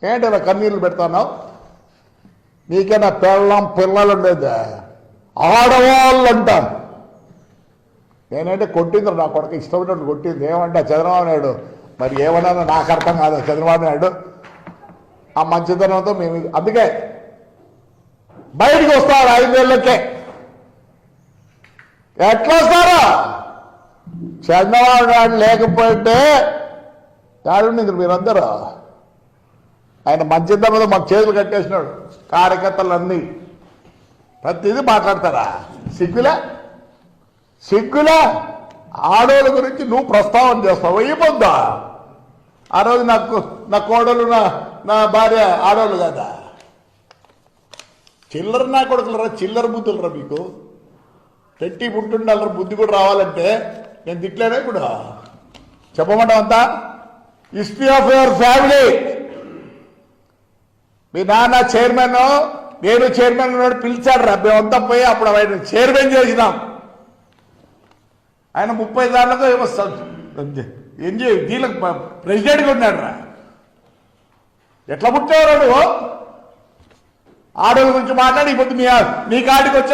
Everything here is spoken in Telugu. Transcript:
ఏంటి ఇలా కన్నీళ్ళు పెడతావు? నీకైనా పెళ్ళం పిల్లలు ఉండేదా? ఆడవాళ్ళు అంటాను. నేనంటే కొట్టింది నా కొడుకు, ఇష్టమైనట్టు కొట్టింది. ఏమంటా చంద్రబాబు నాయుడు మరి ఏమన్నా నాకు అర్థం కాదు. చంద్రబాబు నాయుడు ఆ మంచితనంతో మేము అందుకే బయటికి వస్తారు 5 ఏళ్ళకే. ఎట్లా వస్తారా? చంద్రబాబు నాయుడు లేకపోతే యాడుంది మీరందరూ? ఆయన మంచితనంతో మాకు చేతులు కట్టేసినాడు. కార్యకర్తలన్నీ ప్రతిదీ మాట్లాడతారా? సిగ్గులా ఆడోళ్ళ గురించి నువ్వు ప్రస్తావన చేస్తావు. అయిపోద్దా? ఆ రోజు నా కోడలు నా భార్య ఆడోళ్ళు కదా. చిల్లర నా కొడుకులరా, చిల్లర బుద్ధులరా మీకు. పెట్టి పుట్టుండాలరా, బుద్ధి కూడా రావాలంటే. నేను తిట్లేనా ఇప్పుడు? చెప్పమంటావు అంతా? History of your family. మీ నాన్న చైర్మన్, నేను చైర్మన్ పిలిచాడు రా. మేమంతా పోయి అప్పుడు ఆయన చైర్మన్ చేసినాం. ఆయన 30 సార్లుగా దీనికి ప్రెసిడెంట్గా ఉన్నాడు రా. ఎట్లా పుట్టావు నువ్వు? ఆడోళ్ళ గురించి మాట్లాడి ఇప్పుడు మీ కాడికి వచ్చి